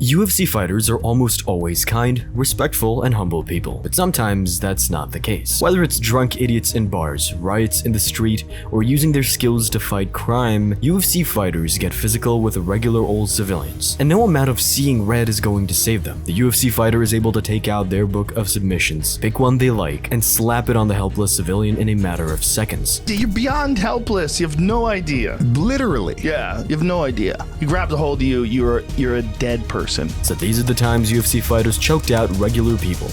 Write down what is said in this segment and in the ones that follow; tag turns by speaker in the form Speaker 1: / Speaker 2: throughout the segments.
Speaker 1: UFC fighters are almost always kind, respectful, and humble people, but sometimes that's not the case. Whether it's drunk idiots in bars, riots in the street, or using their skills to fight crime, UFC fighters get physical with regular old civilians. And no amount of seeing red is going to save them. The UFC fighter is able to take out their book of submissions, pick one they like, and slap it on the helpless civilian in a matter of seconds.
Speaker 2: You're beyond helpless. You have no idea.
Speaker 3: Literally.
Speaker 2: Yeah, you have no idea. He grabs a hold of you, you're a dead person.
Speaker 1: So these are the times UFC fighters choked out regular people.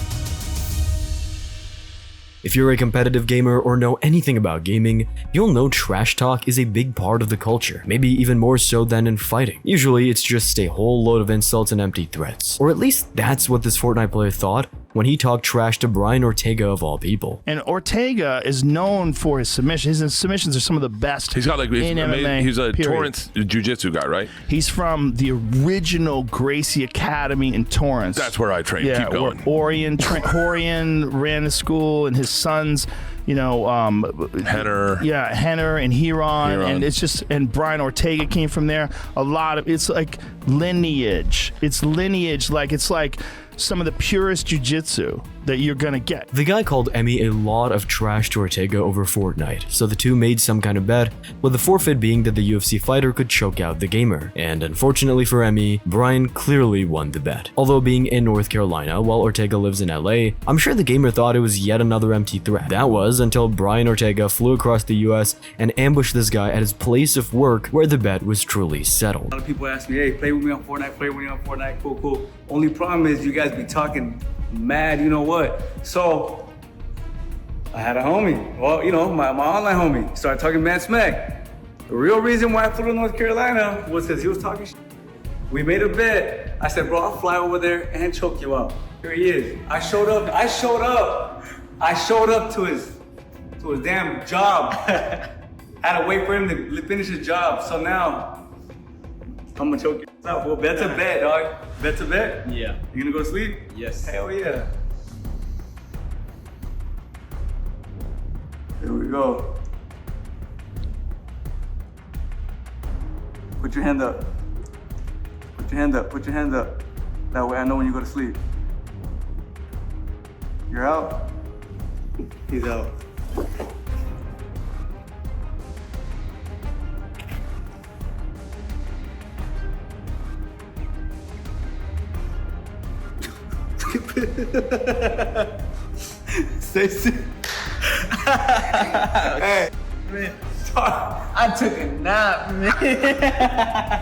Speaker 1: If you're a competitive gamer or know anything about gaming, you'll know trash talk is a big part of the culture, maybe even more so than in fighting. Usually it's just a whole load of insults and empty threats. Or at least that's what this Fortnite player thought when he talked trash to Brian Ortega of all people.
Speaker 2: And Ortega is known for his submissions. His submissions are some of the best.
Speaker 4: He's got like
Speaker 2: in MMA,
Speaker 4: he's a
Speaker 2: period.
Speaker 4: Torrance jiu-jitsu guy, right?
Speaker 2: He's from the original Gracie Academy in Torrance.
Speaker 4: That's where I trained.
Speaker 2: Yeah,
Speaker 4: keep going.
Speaker 2: Horian ran the school, and his sons,
Speaker 4: Henner.
Speaker 2: Yeah, Henner and Huron, and it's just, and Brian Ortega came from there. It's like lineage. It's lineage, like it's like some of the purest jiu-jitsu that you're gonna get.
Speaker 1: The guy called Emmy a lot of trash to Ortega over Fortnite, so the two made some kind of bet, with the forfeit being that the UFC fighter could choke out the gamer. And unfortunately for Emmy, Brian clearly won the bet. Although being in North Carolina while Ortega lives in LA, I'm sure the gamer thought it was yet another empty threat. That was until Brian Ortega flew across the US and ambushed this guy at his place of work where the bet was truly settled.
Speaker 5: A lot of people ask me, hey, play with me on Fortnite, play with me on Fortnite, cool. Only problem is you guys be talking mad, you know what? So I had a homie, well, my online homie, started talking mad smack. The real reason why I flew to North Carolina was because he was talking shit. We made a bet. I said, bro, I'll fly over there and choke you out. Here he is. I showed up to his damn job. Had to wait for him to finish his job. So now I'm gonna choke you out. Well, bet's a bet, dog. Bet's a bet?
Speaker 6: Yeah.
Speaker 5: You gonna go to sleep?
Speaker 6: Yes.
Speaker 5: Hell yeah. Here we go. Put your hand up. Put your hand up. Put your hand up. That way I know when you go to sleep. You're out? He's out. Stay Hey, man.
Speaker 6: I took a nap, man.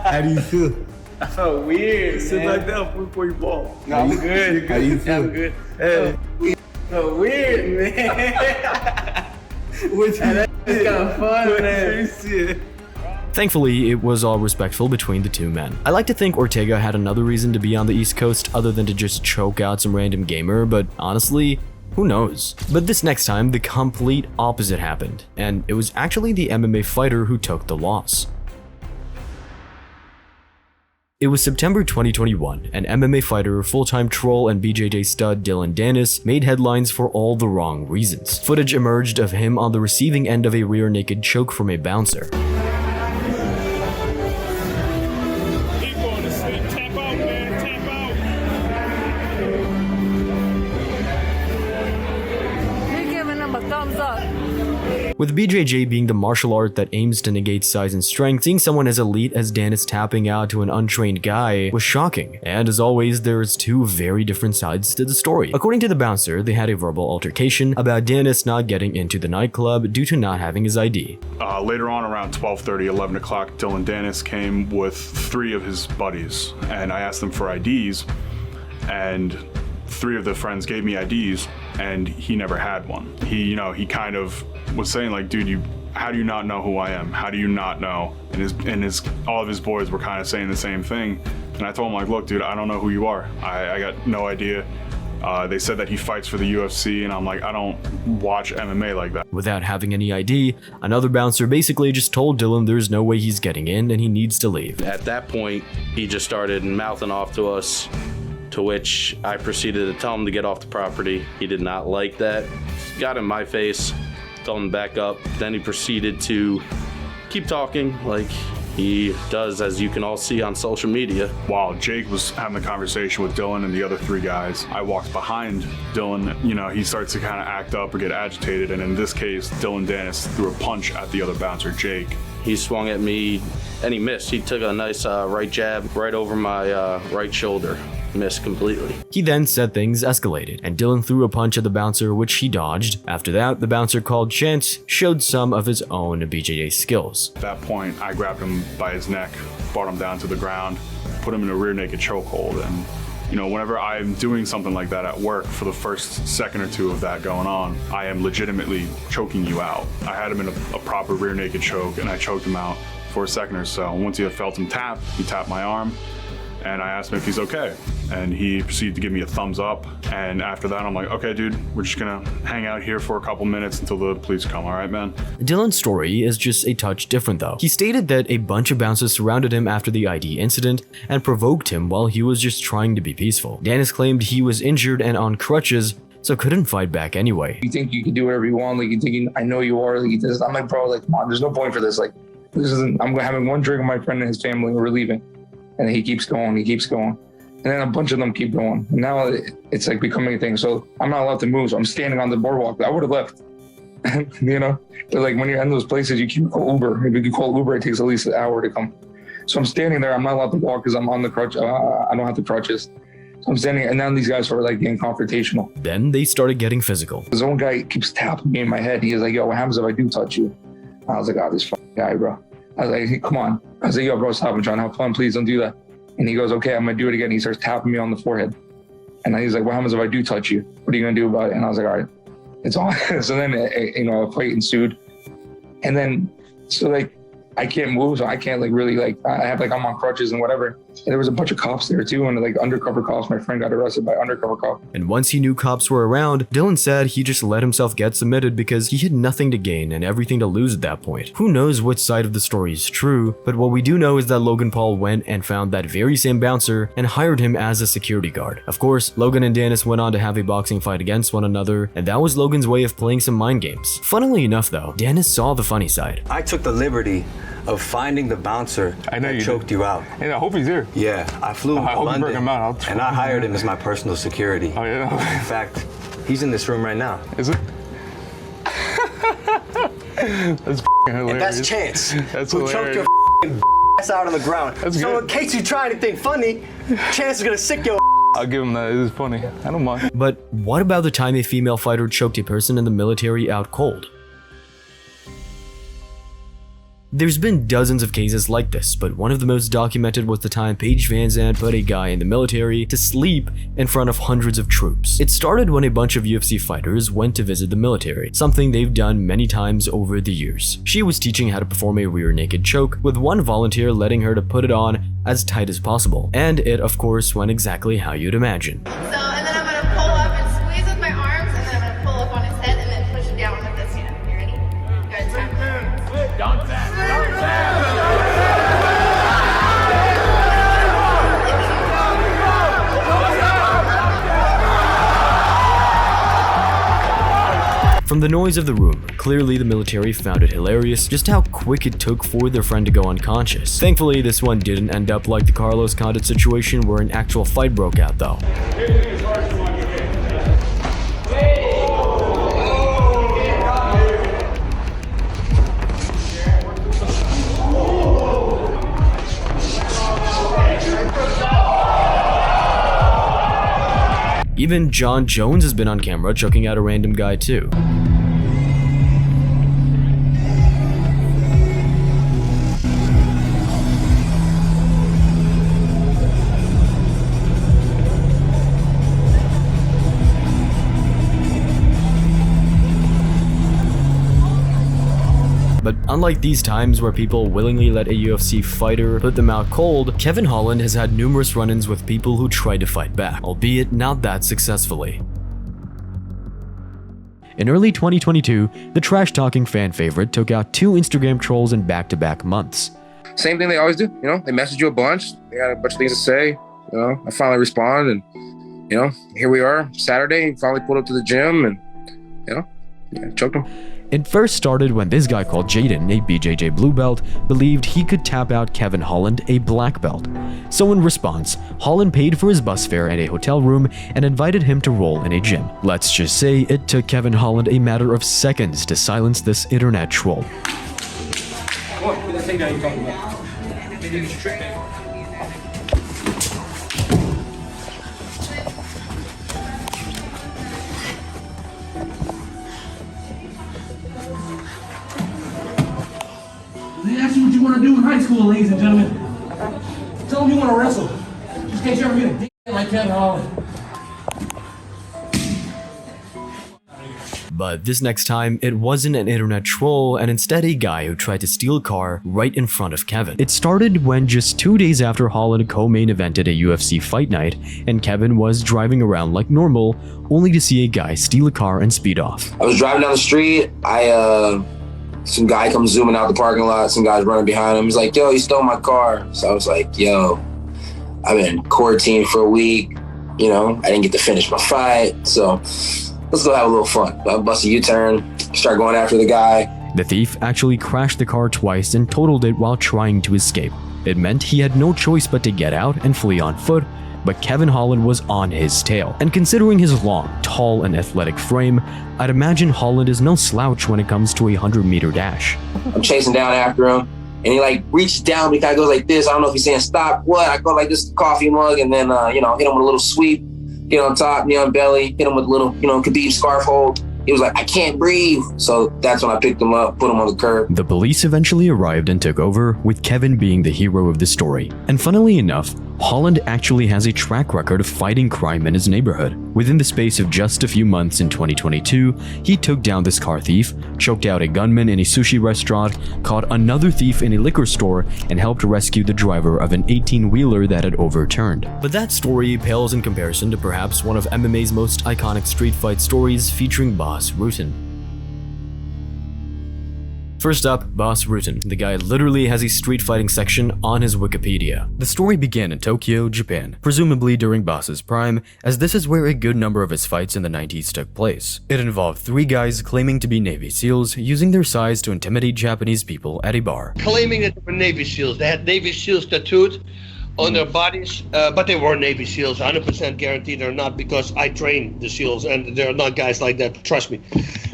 Speaker 3: How do you feel?
Speaker 6: I felt weird,
Speaker 5: Sit
Speaker 6: man.
Speaker 5: back down before you fall.
Speaker 6: No, I'm good.
Speaker 3: How do you feel?
Speaker 6: I'm good.
Speaker 5: Hey.
Speaker 6: I felt weird, man.
Speaker 5: What's
Speaker 6: That's kind of fun, man.
Speaker 1: Thankfully, it was all respectful between the two men. I like to think Ortega had another reason to be on the East Coast other than to just choke out some random gamer, but honestly, who knows? But this next time, the complete opposite happened, and it was actually the MMA fighter who took the loss. It was September 2021, and MMA fighter, full-time troll, and BJJ stud Dillon Danis made headlines for all the wrong reasons. Footage emerged of him on the receiving end of a rear naked choke from a bouncer. With BJJ being the martial art that aims to negate size and strength, seeing someone as elite as Danis tapping out to an untrained guy was shocking. And as always, there's two very different sides to the story. According to the bouncer, they had a verbal altercation about Danis not getting into the nightclub due to not having his ID.
Speaker 7: Later on, around 12:30, 11 o'clock, Dillon Danis came with 3 of his buddies, and I asked them for IDs, and 3 of the friends gave me IDs, and he never had one. He kind of was saying like, dude, how do you not know who I am? How do you not know? And all of his boys were kind of saying the same thing. And I told him like, look, dude, I don't know who you are. I got no idea. They said that he fights for the UFC, and I'm like, I don't watch MMA like that.
Speaker 1: Without having any ID, another bouncer basically just told Dillon there's no way he's getting in and he needs to leave.
Speaker 8: At that point, he just started mouthing off to us, to which I proceeded to tell him to get off the property. He did not like that. Got in my face, told him to back up. Then he proceeded to keep talking, like He does, as you can all see on social media.
Speaker 7: While Jake was having the conversation with Dillon and the other 3 guys, I walked behind Dillon. You know, he starts to kind of act up or get agitated, and in this case, Dillon Danis threw a punch at the other bouncer, Jake.
Speaker 8: He swung at me and he missed. He took a nice right jab right over my right shoulder. Missed completely.
Speaker 1: He then said things escalated, and Dillon threw a punch at the bouncer, which he dodged. After that, the bouncer called Chance showed some of his own BJJ skills.
Speaker 7: At that point, I grabbed him by his neck, brought him down to the ground, put him in a rear naked chokehold, and you know, whenever I'm doing something like that at work, for the first second or 2 of that going on, I am legitimately choking you out. I had him in a proper rear naked choke, and I choked him out for a second or so. Once he felt him tap, he tapped my arm, and I asked him if he's okay. And he proceeded to give me a thumbs up. And after that, I'm like, okay, dude, we're just gonna hang out here for a couple minutes until the police come, all right, man?
Speaker 1: Dillon's story is just a touch different though. He stated that a bunch of bouncers surrounded him after the ID incident and provoked him while he was just trying to be peaceful. Danis claimed he was injured and on crutches, so couldn't fight back anyway.
Speaker 9: You think you can do whatever you want, like you think I know you are, like this. I'm like, bro, like, come on, there's no point for this. Like, this isn't, I'm having one drink with my friend and his family, we're leaving. And he keeps going. And then a bunch of them keep going. And now it's like becoming a thing. So I'm not allowed to move. So I'm standing on the boardwalk. I would have left, you know? But like when you're in those places, you can call Uber. If you can call Uber, it takes at least an hour to come. So I'm standing there. I'm not allowed to walk because I'm on the crutch. I don't have the crutches. So I'm standing, and now these guys are like getting confrontational.
Speaker 1: Then they started getting physical.
Speaker 9: This one guy keeps tapping me in my head. He is like, yo, what happens if I do touch you? I was like, oh, this fucking guy, bro. I was like, hey, come on. I was like, yo, bro, stop. I'm trying to have fun. Please don't do that. And he goes, okay, I'm going to do it again. He starts tapping me on the forehead. And he's like, what happens if I do touch you? What are you going to do about it? And I was like, all right, it's on. So then, you know, a fight ensued. And then, so like, I can't move. So I can't like really like, I have like, I'm on crutches and whatever. And there was a bunch of cops there too. And like undercover cops, my friend got arrested by undercover cop.
Speaker 1: And once he knew cops were around, Dillon said he just let himself get submitted because he had nothing to gain and everything to lose at that point. Who knows which side of the story is true, but what we do know is that Logan Paul went and found that very same bouncer and hired him as a security guard. Of course, Logan and Danis went on to have a boxing fight against one another, and that was Logan's way of playing some mind games. Funnily enough though, Danis saw the funny side.
Speaker 10: I took the liberty of finding the bouncer that choked you out.
Speaker 11: And I hope he's here.
Speaker 10: Yeah, I flew him to London, and I hired him as my personal security.
Speaker 11: Oh, yeah.
Speaker 10: In fact, he's in this room right now.
Speaker 11: Is it? That's hilarious.
Speaker 10: And that's Chance,
Speaker 11: That's
Speaker 10: who
Speaker 11: hilarious.
Speaker 10: choked your ass out on the ground.
Speaker 11: That's
Speaker 10: so
Speaker 11: good.
Speaker 10: in case you try anything funny, Chance is gonna sick your
Speaker 11: I'll give him that. It is funny. I don't mind.
Speaker 1: But what about the time a female fighter choked a person in the military out cold? There's been dozens of cases like this, but one of the most documented was the time Paige VanZant put a guy in the military to sleep in front of hundreds of troops. It started when a bunch of UFC fighters went to visit the military, something they've done many times over the years. She was teaching how to perform a rear naked choke, with one volunteer letting her to put it on as tight as possible, and it of course went exactly how you'd imagine.
Speaker 12: So, and then I'm gonna pull up and squeeze with my arms, and then I'm gonna pull up on his head and then push it down with this hand. You ready? Good time.
Speaker 1: From the noise of the room, clearly the military found it hilarious just how quick it took for their friend to go unconscious. Thankfully, this one didn't end up like the Carlos Condit situation where an actual fight broke out though. Even John Jones has been on camera choking out a random guy too. But unlike these times where people willingly let a UFC fighter put them out cold, Kevin Holland has had numerous run-ins with people who tried to fight back, albeit not that successfully. In early 2022, the trash-talking fan favorite took out 2 Instagram trolls in back-to-back months.
Speaker 13: Same thing they always do, you know, they message you a bunch, they got a bunch of things to say, you know, I finally respond, and, you know, here we are, Saturday, finally pulled up to the gym, and, you know, choked them.
Speaker 1: It first started when this guy called Jaden, a BJJ blue belt, believed he could tap out Kevin Holland, a black belt. So in response, Holland paid for his bus fare and a hotel room and invited him to roll in a gym. Let's just say it took Kevin Holland a matter of seconds to silence this internet troll.
Speaker 14: They asked you what you want to do in high school, ladies and gentlemen. Tell them you want to wrestle. Just in case you ever get a dick like Kevin Holland.
Speaker 1: But this next time, it wasn't an internet troll and instead a guy who tried to steal a car right in front of Kevin. It started when just 2 days after Holland co-main evented a UFC fight night and Kevin was driving around like normal, only to see a guy steal a car and speed off.
Speaker 13: I was driving down the street. Some guy comes zooming out the parking lot. Some guy's running behind him. He's like, yo, he stole my car. So I was like, yo, I've been quarantined for a week. You know, I didn't get to finish my fight. So let's go have a little fun. I bust a U-turn, start going after the guy.
Speaker 1: The thief actually crashed the car twice and totaled it while trying to escape. It meant he had no choice but to get out and flee on foot, but Kevin Holland was on his tail. And considering his long, tall, and athletic frame, I'd imagine Holland is no slouch when it comes to a 100-meter dash.
Speaker 13: I'm chasing down after him, and he like reaches down, he kind of goes like this. I don't know if he's saying stop, what? I go like this coffee mug, and then, hit him with a little sweep, get on top, knee on belly, hit him with a little, Khabib scarf hold. He was like, I can't breathe. So that's when I picked him up, put him on the curb.
Speaker 1: The police eventually arrived and took over, with Kevin being the hero of the story. And funnily enough, Holland actually has a track record of fighting crime in his neighborhood. Within the space of just a few months in 2022, he took down this car thief, choked out a gunman in a sushi restaurant, caught another thief in a liquor store, and helped rescue the driver of an 18-wheeler that had overturned. But that story pales in comparison to perhaps one of MMA's most iconic street fight stories featuring Boss Rutten. First up, Boss Rutten. The guy literally has a street fighting section on his Wikipedia. The story began in Tokyo, Japan, presumably during Boss's prime, as this is where a good number of his fights in the 90s took place. It involved 3 guys claiming to be Navy SEALs, using their size to intimidate Japanese people at a bar.
Speaker 15: Claiming that they were Navy SEALs. They had Navy SEALs tattooed on their bodies, but they were Navy SEAls. 100% guaranteed they're not, because I trained the SEAls, and they're not guys like that, trust me.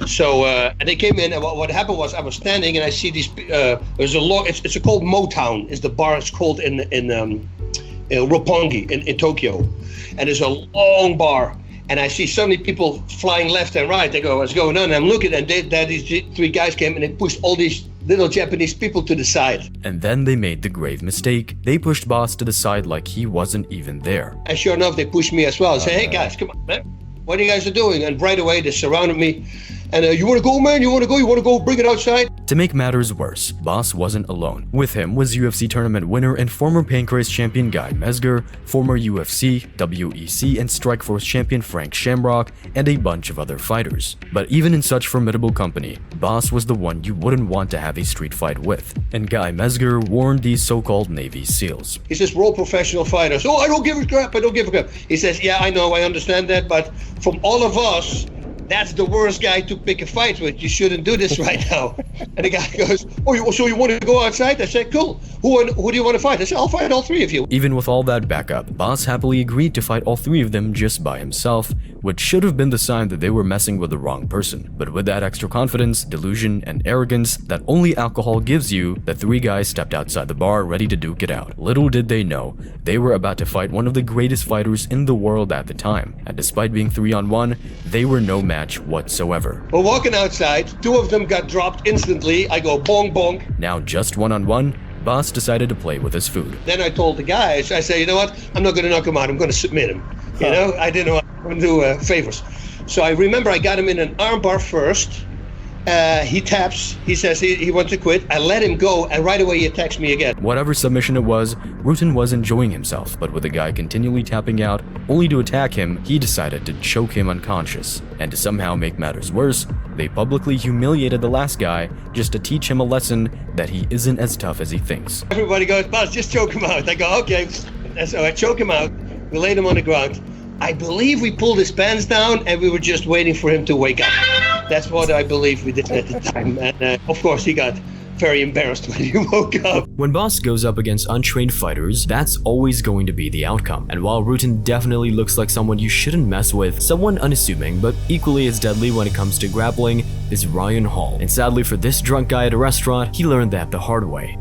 Speaker 15: So, and they came in, and what happened was I was standing, and I see these, there's a long, it's called Motown, is the bar it's called in Roppongi, in Tokyo. And it's a long bar. And I see so many people flying left and right. They go, what's going on? And I'm looking, and these 3 guys came, and they pushed all these little Japanese people to the side.
Speaker 1: And then they made the grave mistake. They pushed Boss to the side like he wasn't even there.
Speaker 15: And sure enough, they pushed me as well. I say, hey guys, come on, man. What are you guys doing? And right away, they surrounded me. And you want to go, man? You want to go? Bring it outside?
Speaker 1: To make matters worse, Boss wasn't alone. With him was UFC tournament winner and former Pancrase champion Guy Mezger, former UFC, WEC, and Strikeforce champion Frank Shamrock, and a bunch of other fighters. But even in such formidable company, Boss was the one you wouldn't want to have a street fight with. And Guy Mezger warned these so-called Navy SEAls.
Speaker 15: He says, we're all professional fighters. Oh, I don't give a crap. I don't give a crap. He says, yeah, I know, I understand that, but from all of us, that's the worst guy to pick a fight with. You shouldn't do this right now. And the guy goes, oh, so you want to go outside? I said, cool. Who do you want to fight? I said, I'll fight all 3 of you.
Speaker 1: Even with all that backup, Boss happily agreed to fight all 3 of them just by himself, which should have been the sign that they were messing with the wrong person. But with that extra confidence, delusion, and arrogance that only alcohol gives you, the 3 guys stepped outside the bar ready to duke it out. Little did they know, they were about to fight one of the greatest fighters in the world at the time. And despite being 3-on-1, they were no match whatsoever.
Speaker 15: We're walking outside, 2 of them got dropped instantly. I go bong bong.
Speaker 1: Now just 1-on-1, Boss decided to play with his food.
Speaker 15: Then I told the guys, I say, you know what? I'm not going to knock him out. I'm going to submit him. You know, I didn't want to do favors. So I remember I got him in an armbar first. He taps, he says he wants to quit. I let him go, and right away he attacks me again.
Speaker 1: Whatever submission it was, Rutten was enjoying himself, but with the guy continually tapping out, only to attack him, he decided to choke him unconscious. And to somehow make matters worse, they publicly humiliated the last guy just to teach him a lesson that he isn't as tough as he thinks.
Speaker 15: Everybody goes, Boss, just choke him out. I go, okay. And so I choke him out. We laid him on the ground. I believe we pulled his pants down and we were just waiting for him to wake up. That's what I believe we did at the time. And of course, he got very embarrassed when he woke up.
Speaker 1: When Boss goes up against untrained fighters, that's always going to be the outcome. And while Rutten definitely looks like someone you shouldn't mess with, someone unassuming but equally as deadly when it comes to grappling is Ryan Hall. And sadly for this drunk guy at a restaurant, he learned that the hard way.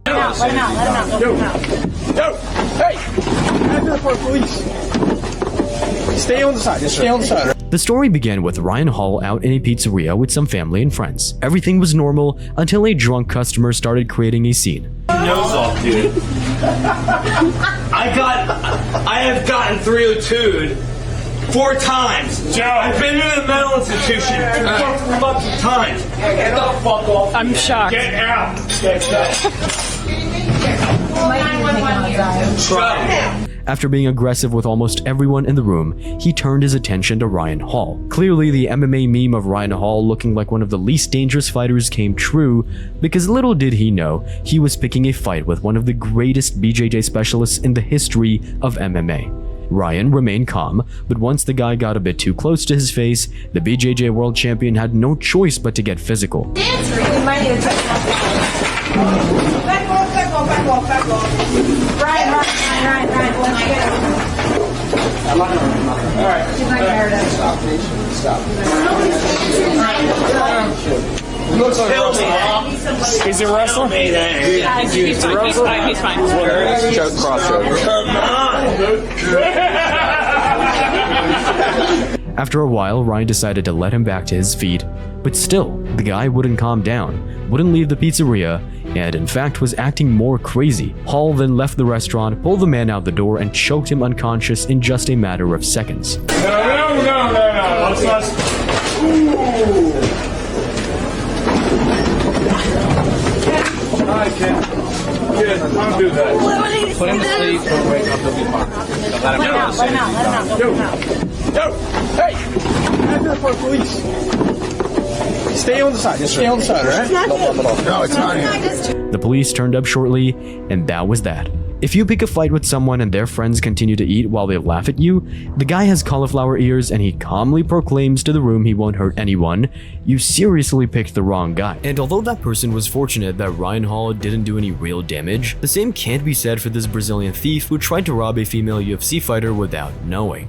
Speaker 14: Let him out.
Speaker 16: Yo, hey! I'm here for police. Stay on the side. Just stay on the side.
Speaker 1: The story began with Ryan Hall out in a pizzeria with some family and friends. Everything was normal until a drunk customer started creating a scene.
Speaker 16: Nose off, dude. I have gotten 302'd 4 times. Joe, I've been to the mental institution 4 fucking times. Get the fuck off.
Speaker 17: I'm shocked.
Speaker 16: Get out. Get out.
Speaker 1: After being aggressive with almost everyone in the room, he turned his attention to Ryan Hall. Clearly, the MMA meme of Ryan Hall looking like one of the least dangerous fighters came true, because little did he know he was picking a fight with one of the greatest BJJ specialists in the history of MMA. Ryan remained calm, but once the guy got a bit too close to his face, the BJJ world champion had no choice but to get physical.
Speaker 14: Back off. Ryan.
Speaker 16: Stop. Is it wrestling?
Speaker 17: He's fine.
Speaker 16: Choke, cross choke. Come on.
Speaker 1: After a while, Ryan decided to let him back to his feet, but still, the guy wouldn't calm down, wouldn't leave the pizzeria, and in fact was acting more crazy. Hall then left the restaurant, pulled the man out the door, and choked him unconscious in just a matter of seconds.
Speaker 16: No. Let's not. Ooh. Hi, kid. Kid, don't do that. Put him to sleep and wake up, he'll be fine. Let him out. Yo, hey! I'm here for police. Stay on the side. Just stay on the side, right? No, it's not here.
Speaker 1: The police turned up shortly, and that was that. If you pick a fight with someone and their friends continue to eat while they laugh at you, the guy has cauliflower ears and he calmly proclaims to the room he won't hurt anyone, you seriously picked the wrong guy. And although that person was fortunate that Ryan Hall didn't do any real damage, the same can't be said for this Brazilian thief who tried to rob a female UFC fighter without knowing.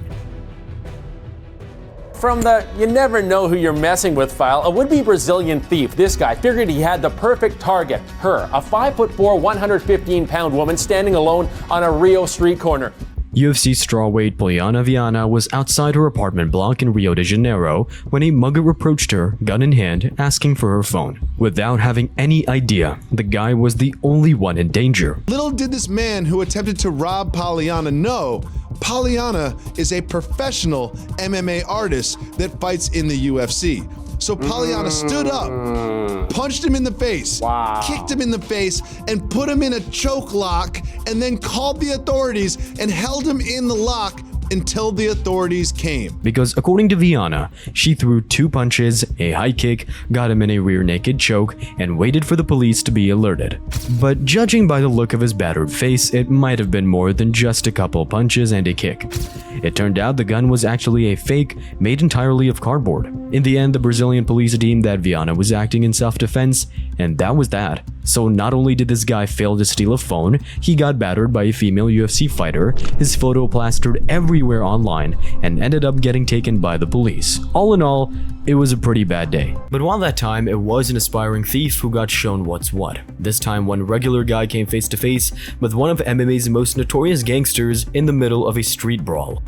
Speaker 18: From the you never know who you're messing with file, a would-be Brazilian thief, this guy figured he had the perfect target, her, a 5'4", 115-pound woman standing alone on a Rio street corner.
Speaker 1: UFC strawweight Polyana Viana was outside her apartment block in Rio de Janeiro when a mugger approached her, gun in hand, asking for her phone. Without having any idea, the guy was the only one in danger.
Speaker 19: Little did this man who attempted to rob Polyana know, Polyana is a professional MMA artist that fights in the UFC. So Polyana stood up, punched him in the face, kicked him in the face, and put him in a choke lock, and then called the authorities and held him in the lock until the authorities came.
Speaker 1: Because according to Viana, she threw 2 punches, a high kick, got him in a rear naked choke, and waited for the police to be alerted. But judging by the look of his battered face, it might have been more than just a couple punches and a kick. It turned out the gun was actually a fake, made entirely of cardboard. In the end, the Brazilian police deemed that Viana was acting in self-defense, and that was that. So not only did this guy fail to steal a phone, he got battered by a female UFC fighter, his photo plastered everywhere online, and ended up getting taken by the police. All in all, it was a pretty bad day. But while that time, it was an aspiring thief who got shown what's what. This time, one regular guy came face to face with one of MMA's most notorious gangsters in the middle of a street brawl.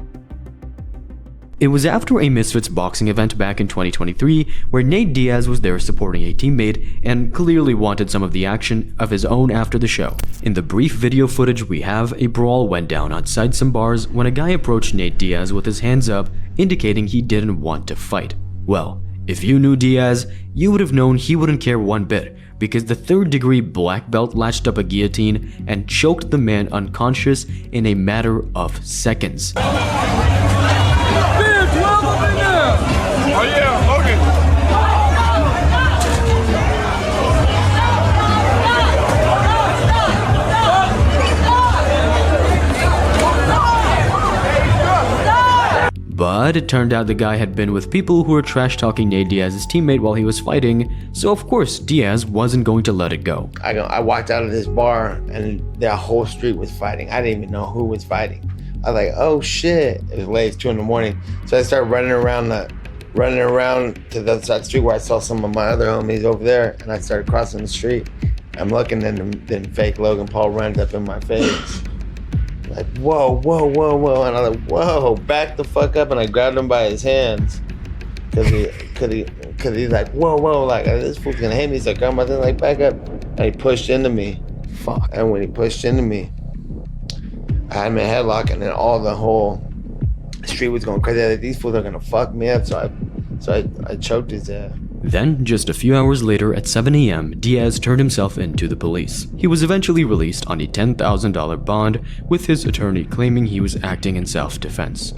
Speaker 1: It was after a Misfits boxing event back in 2023 where Nate Diaz was there supporting a teammate and clearly wanted some of the action of his own after the show. In the brief video footage we have, a brawl went down outside some bars when a guy approached Nate Diaz with his hands up, indicating he didn't want to fight. Well, if you knew Diaz, you would have known he wouldn't care one bit, because the 3rd-degree black belt latched up a guillotine and choked the man unconscious in a matter of seconds.
Speaker 16: Oh yeah, Logan.
Speaker 1: But it turned out the guy had been with people who were trash-talking Nate Diaz's teammate while he was fighting, so of course Diaz wasn't going to let it go.
Speaker 20: I walked out of this bar and the whole street was fighting. I didn't even know who was fighting. I was like, oh shit. It was late, it's 2 a.m. So I started running around to the other side of the street where I saw some of my other homies over there, and I started crossing the street. I'm looking, and then fake Logan Paul runs up in my face. Like, whoa, whoa, whoa, whoa. And I'm like, whoa, back the fuck up. And I grabbed him by his hands. Cause he's like, whoa, whoa, like, this fool's gonna hit me. He's like, I'm like, back up. And he pushed into me. Fuck. And when he pushed into me, I had my headlock, and then the whole street was going crazy. Like, these fools are gonna fuck me up. So I choked his ass.
Speaker 1: Then, just a few hours later at 7 a.m., Diaz turned himself in to the police. He was eventually released on a $10,000 bond, with his attorney claiming he was acting in self-defense.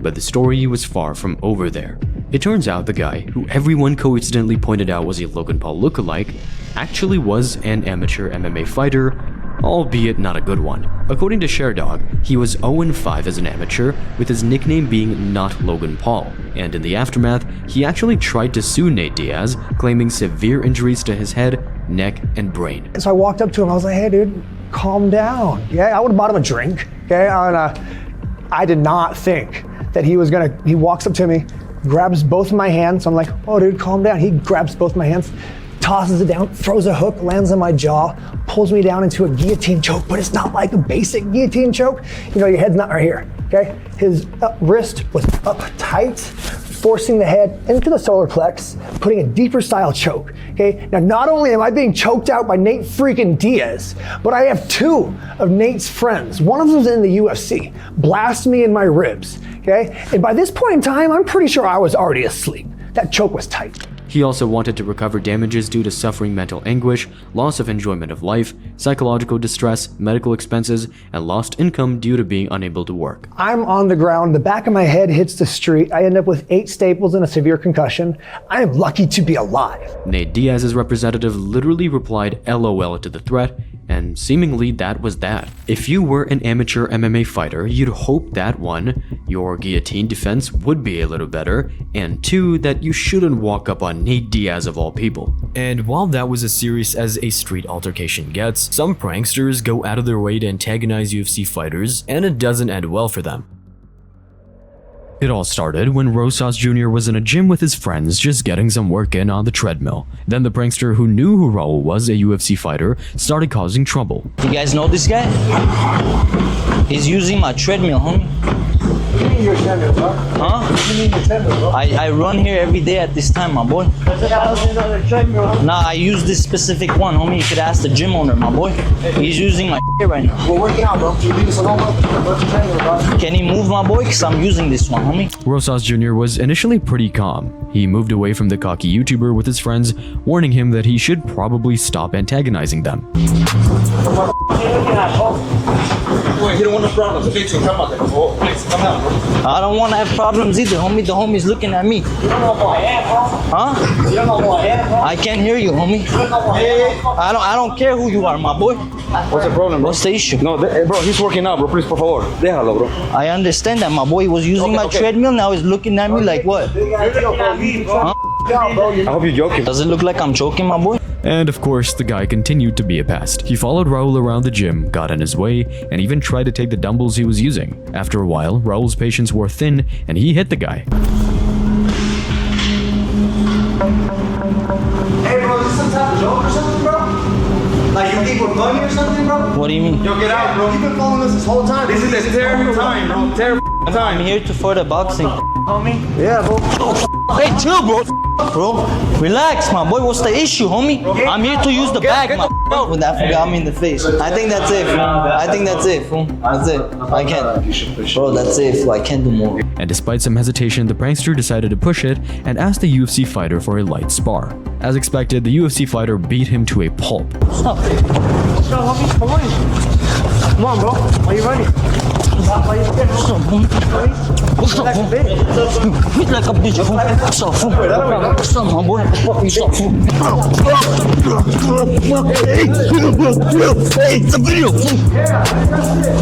Speaker 1: But the story was far from over there. It turns out the guy, who everyone coincidentally pointed out was a Logan Paul lookalike, actually was an amateur MMA fighter, albeit not a good one. According to ShareDog, he was 0-5 as an amateur, with his nickname being Not Logan Paul, and in the aftermath, he actually tried to sue Nate Diaz, claiming severe injuries to his head, neck, and brain.
Speaker 21: So I walked up to him, I was like, hey dude, calm down. Yeah, I would have bought him a drink, okay? I did not think that he walks up to me, grabs both of my hands, I'm like, oh dude, calm down. He grabs both my hands, tosses it down, throws a hook, lands on my jaw, pulls me down into a guillotine choke, but it's not like a basic guillotine choke. You know, your head's not right here, okay? His wrist was up tight, forcing the head into the solar plex, putting a deeper style choke, okay? Now, not only am I being choked out by Nate freaking Diaz, but I have 2 of Nate's friends. One of them's in the UFC, blast me in my ribs, okay? And by this point in time, I'm pretty sure I was already asleep. That choke was tight.
Speaker 1: He also wanted to recover damages due to suffering mental anguish, loss of enjoyment of life, psychological distress, medical expenses, and lost income due to being unable to work.
Speaker 21: I'm on the ground, the back of my head hits the street, I end up with 8 staples and a severe concussion. I am lucky to be alive.
Speaker 1: Nate Diaz's representative literally replied LOL to the threat, and seemingly that was that. If you were an amateur MMA fighter, you'd hope that 1, your guillotine defense would be a little better, and 2, that you shouldn't walk up on Nate Diaz of all people. And while that was as serious as a street altercation gets, some pranksters go out of their way to antagonize UFC fighters, and it doesn't end well for them. It all started when Rosas Jr. was in a gym with his friends just getting some work in on the treadmill. Then the prankster who knew who Raul was, a UFC fighter, started causing trouble.
Speaker 22: You guys know this guy? He's using my treadmill, homie.
Speaker 21: What do you mean your treadmill, bro?
Speaker 22: Huh?
Speaker 21: What do you mean your treadmill, bro?
Speaker 22: I run here every day at this time, my boy. Nah, I use this specific one, homie. You could ask the gym owner, my boy. He's using my shit right now.
Speaker 21: We're working out, bro. You leave us alone, bro.
Speaker 22: Can he move, my boy? Because I'm using this one, homie.
Speaker 1: Rosas Jr. was initially pretty calm. He moved away from the cocky YouTuber with his friends, warning him that he should probably stop antagonizing them.
Speaker 22: You don't want no problems. I don't want to have problems either, homie. The homie's looking at me. You don't know who I am, bro. Huh? You don't know who I am, bro. I can't hear you, homie. You don't know who I am, bro. I don't care who you are, my boy.
Speaker 23: What's the problem, bro?
Speaker 22: What's the issue?
Speaker 23: No, bro, he's working out, bro. Please, por favor. Déjalo, bro.
Speaker 22: I understand that, my boy. He was using my treadmill. Now he's looking at me like what? Huh?
Speaker 23: I hope you're joking.
Speaker 22: Does it look like I'm joking, my boy?
Speaker 1: And of course, the guy continued to be a pest. He followed Raul around the gym, got in his way, and even tried to take the dumbbells he was using. After a while, Raul's patience wore thin, and he hit the guy.
Speaker 21: Hey bro, is this some type of joke or something, bro? Like you think we're funny or something, bro?
Speaker 22: What do you mean?
Speaker 23: Yo, get out, bro.
Speaker 21: You've been following us this whole time.
Speaker 23: This is a terrible time, bro. Terrible time.
Speaker 22: I'm here for the boxing.
Speaker 21: Homie? Yeah, bro.
Speaker 22: Hey, chill, bro. Bro, relax, my boy. What's the issue, homie? I'm here to use the bag, my bro. When that got me in the face. I think that's it, fool. I think that's it, fool. That's it. I can't. Bro, that's it, fool. I can't do more.
Speaker 1: And despite some hesitation, the prankster decided to push it and asked the UFC fighter for a light spar. As expected, the UFC fighter beat him to a pulp.
Speaker 21: Stop. Let's go, homie. Come on. Come on, bro. Are you ready?
Speaker 22: What's up, homie? What's up, fool? Hit like a bitch, fool. What's up, fool? What's up, my boy? What's up, fool? Hey, it's a video, fool.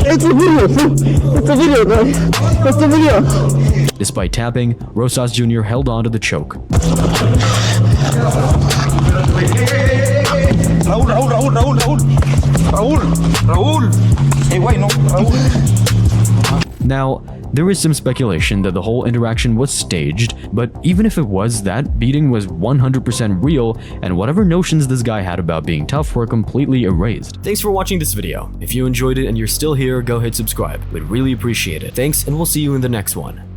Speaker 22: It's a video, fool. It's a video, bro. It's a video.
Speaker 1: Despite tapping, Rosas Jr. held on to the choke.
Speaker 23: Raul. Hey, wait, no, Raul.
Speaker 1: Now, there is some speculation that the whole interaction was staged, but even if it was, that beating was 100% real, and whatever notions this guy had about being tough were completely erased. Thanks for watching this video. If you enjoyed it and you're still here, go hit subscribe. We'd really appreciate it. Thanks, and we'll see you in the next one.